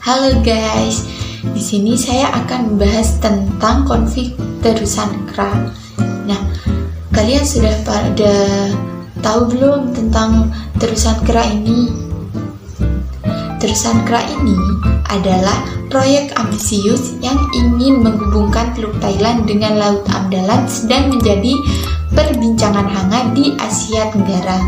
Halo guys, di sini saya akan membahas tentang konflik terusan kera. Nah, kalian sudah pada tahu belum tentang terusan kera ini? Terusan kera ini adalah proyek ambisius yang ingin menghubungkan Teluk Thailand dengan Laut Amdalan, sedang menjadi perbincangan hangat di Asia Tenggara.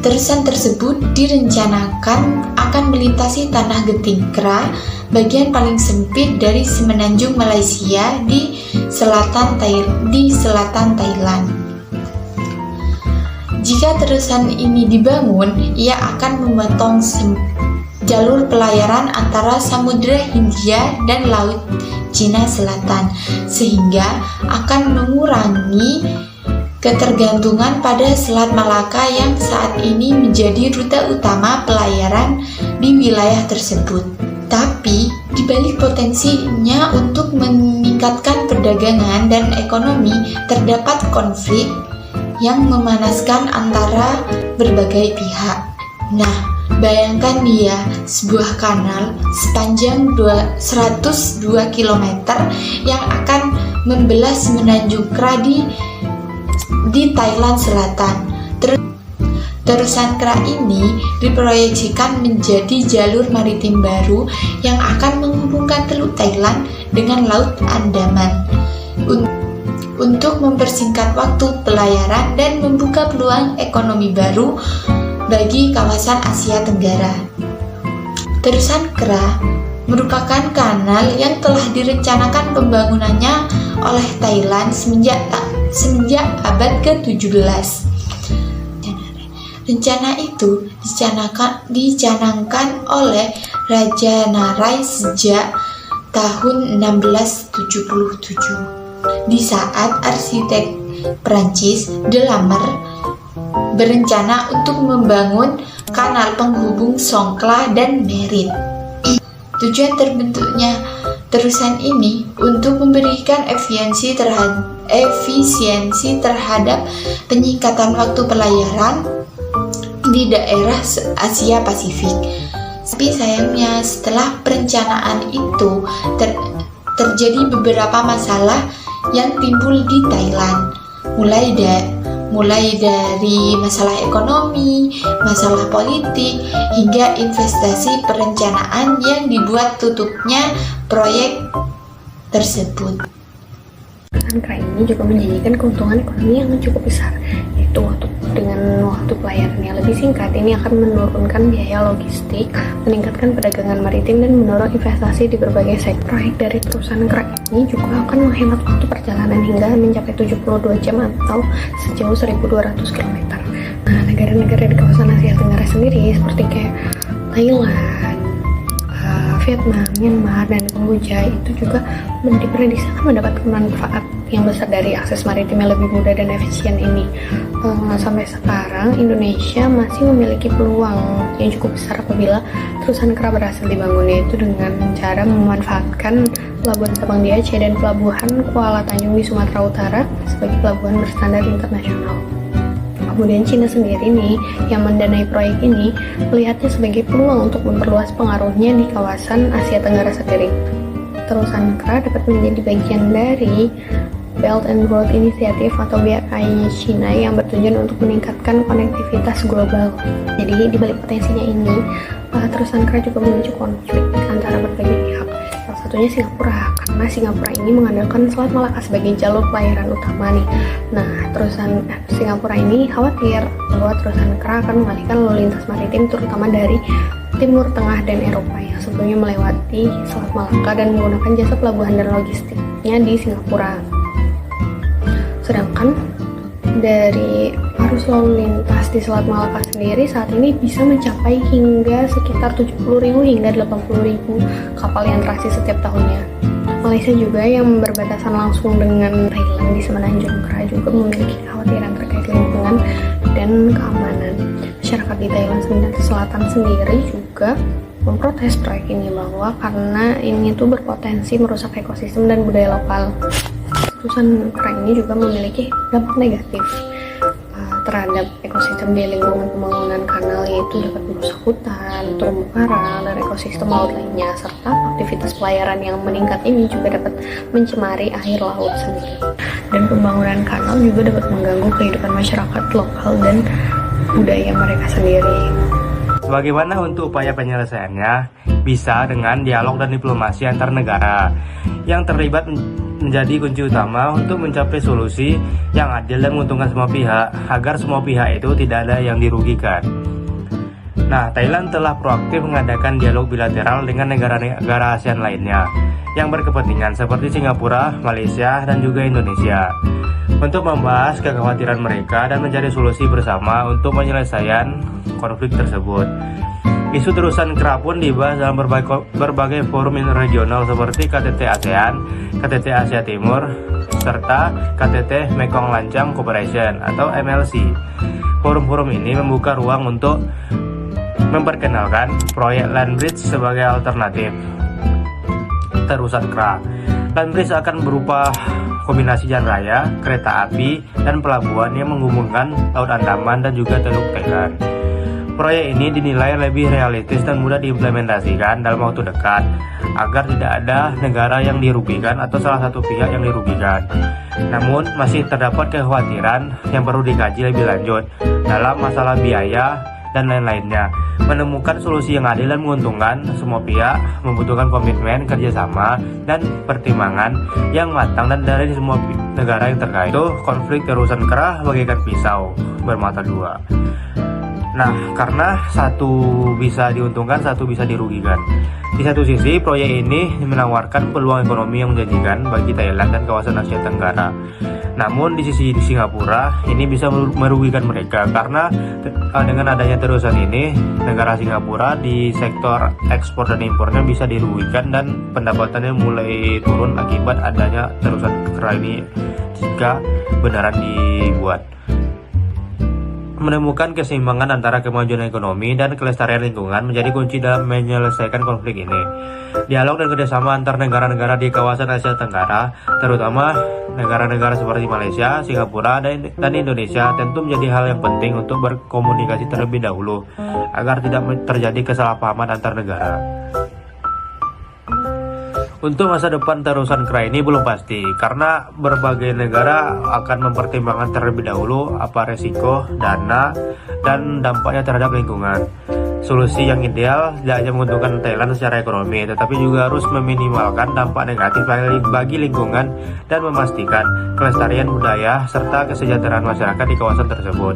Terusan tersebut direncanakan akan melintasi Tanah Genting Kera, bagian paling sempit dari semenanjung Malaysia di selatan Thailand. Jika terusan ini dibangun, ia akan memotong jalur pelayaran antara Samudra Hindia dan Laut Cina Selatan, sehingga akan mengurangi ketergantungan pada Selat Malaka yang saat ini menjadi rute utama pelayaran di wilayah tersebut. Tapi, di balik potensinya untuk meningkatkan perdagangan dan ekonomi, terdapat konflik yang memanaskan antara berbagai pihak. Nah, bayangkan ya, sebuah kanal sepanjang 102 km yang akan membelah semenanjung Kera di Thailand Selatan. Terusan kera ini diproyeksikan menjadi jalur maritim baru yang akan menghubungkan Teluk Thailand dengan Laut Andaman untuk mempersingkat waktu pelayaran dan membuka peluang ekonomi baru bagi kawasan Asia Tenggara. Terusan kera merupakan kanal yang telah direncanakan pembangunannya oleh Thailand semenjak abad ke-17. Rencana itu dicanangkan oleh Raja Narai sejak tahun 1677, di saat arsitek Prancis Delamer berencana untuk membangun kanal penghubung Songkhla dan Merit. Tujuan terbentuknya terusan ini untuk memberikan efisiensi terhadap penyingkatan waktu pelayaran di daerah Asia Pasifik. Tapi sayangnya setelah perencanaan itu terjadi beberapa masalah yang timbul di Thailand, mulai dari masalah ekonomi, masalah politik, hingga investasi perencanaan yang dibuat tutupnya proyek tersebut. Terusan kera ini juga menjanjikan keuntungan ekonomi yang cukup besar, yaitu dengan waktu pelayaran yang lebih singkat. Ini akan menurunkan biaya logistik, meningkatkan perdagangan maritim, dan mendorong investasi di berbagai sektor. Proyek dari terusan kera ini juga akan menghemat waktu perjalanan hingga mencapai 72 jam atau sejauh 1.200 km. Nah, negara-negara di kawasan Asia Tenggara sendiri seperti kayak Thailand, Vietnam, Myanmar, dan Kamboja itu juga diprediksikan mendapatkan manfaat yang besar dari akses maritim yang lebih mudah dan efisien ini. Sampai sekarang Indonesia masih memiliki peluang yang cukup besar apabila terusan kera berhasil dibangun, yaitu dengan cara memanfaatkan Pelabuhan Sabang di Aceh dan Pelabuhan Kuala Tanjung di Sumatera Utara sebagai pelabuhan berstandar internasional. Kemudian Cina sendiri nih yang mendanai proyek ini melihatnya sebagai peluang untuk memperluas pengaruhnya di kawasan Asia Tenggara sendiri. Terusan kera dapat menjadi bagian dari Belt and Road Initiative atau BRI Cina yang bertujuan untuk meningkatkan konektivitas global. Jadi di balik potensinya ini, terusan kera juga memicu konflik antara berbagai pihak. Salah satunya Singapura, karena Singapura ini mengandalkan Selat Malaka sebagai jalur pelayaran utama nih. Nah, terusan Singapura ini khawatir bahwa terusan kera akan mengalihkan lalu lintas maritim terutama dari Timur Tengah dan Eropa yang sebelumnya melewati Selat Malaka dan menggunakan jasa pelabuhan dan logistiknya di Singapura. Sedangkan dari arus lalu lintas di Selat Malaka sendiri saat ini bisa mencapai hingga sekitar 70.000 hingga 80.000 kapal yang transit setiap tahunnya. Malaysia juga yang berbatasan langsung dengan Thailand di semenanjung Kera juga memiliki kekhawatiran terkait lingkungan dan keamanan. Masyarakat di Thailand Selatan sendiri juga memprotes proyek ini bahwa karena ini tuh berpotensi merusak ekosistem dan budaya lokal. Terusan kera ini juga memiliki dampak negatif terhadap ekosistem di lingkungan pembangunan kanal, yaitu dapat merusak hutan, terumbu karang, dan ekosistem laut lainnya, serta aktivitas pelayaran yang meningkat ini juga dapat mencemari air laut sendiri. Dan pembangunan kanal juga dapat mengganggu kehidupan masyarakat lokal dan budaya mereka sendiri. Bagaimana untuk upaya penyelesaiannya? Bisa dengan dialog dan diplomasi antar negara yang terlibat menjadi kunci utama untuk mencapai solusi yang adil dan menguntungkan semua pihak, agar semua pihak itu tidak ada yang dirugikan. Nah, Thailand telah proaktif mengadakan dialog bilateral dengan negara-negara ASEAN lainnya yang berkepentingan seperti Singapura, Malaysia, dan juga Indonesia untuk membahas kekhawatiran mereka dan mencari solusi bersama untuk penyelesaian konflik tersebut. Isu terusan kera pun dibahas dalam berbagai forum regional seperti KTT ASEAN, KTT Asia Timur, serta KTT Mekong Lancang Cooperation atau MLC. Forum-forum ini membuka ruang untuk memperkenalkan proyek Land Bridge sebagai alternatif terusan kera. Land Bridge akan berupa kombinasi jalan raya, kereta api, dan pelabuhan yang menghubungkan Laut Andaman dan juga Teluk Thailand. Proyek ini dinilai lebih realistis dan mudah diimplementasikan dalam waktu dekat, agar tidak ada negara yang dirugikan atau salah satu pihak yang dirugikan. Namun, masih terdapat kekhawatiran yang perlu dikaji lebih lanjut dalam masalah biaya dan lain-lainnya. Menemukan solusi yang adil dan menguntungkan semua pihak membutuhkan komitmen, kerjasama, dan pertimbangan yang matang dan dari semua negara yang terkait. Itu konflik terusan kera bagaikan pisau bermata dua. Nah, karena satu bisa diuntungkan, satu bisa dirugikan. Di satu sisi, proyek ini menawarkan peluang ekonomi yang menjanjikan bagi Thailand dan kawasan Asia Tenggara. Namun di sisi Singapura, ini bisa merugikan mereka karena dengan adanya terusan ini, negara Singapura di sektor ekspor dan impornya bisa dirugikan dan pendapatannya mulai turun akibat adanya terusan kera ini jika benaran dibuat. Menemukan keseimbangan antara kemajuan ekonomi dan kelestarian lingkungan menjadi kunci dalam menyelesaikan konflik ini. Dialog dan kerjasama antar negara-negara di kawasan Asia Tenggara, terutama negara-negara seperti Malaysia, Singapura, dan Indonesia, tentu menjadi hal yang penting untuk berkomunikasi terlebih dahulu, agar tidak terjadi kesalahpahaman antar negara. Untuk masa depan terusan kera ini belum pasti, karena berbagai negara akan mempertimbangkan terlebih dahulu apa resiko, dana, dan dampaknya terhadap lingkungan. Solusi yang ideal tidak hanya menguntungkan Thailand secara ekonomi, tetapi juga harus meminimalkan dampak negatif bagi lingkungan dan memastikan kelestarian budaya serta kesejahteraan masyarakat di kawasan tersebut.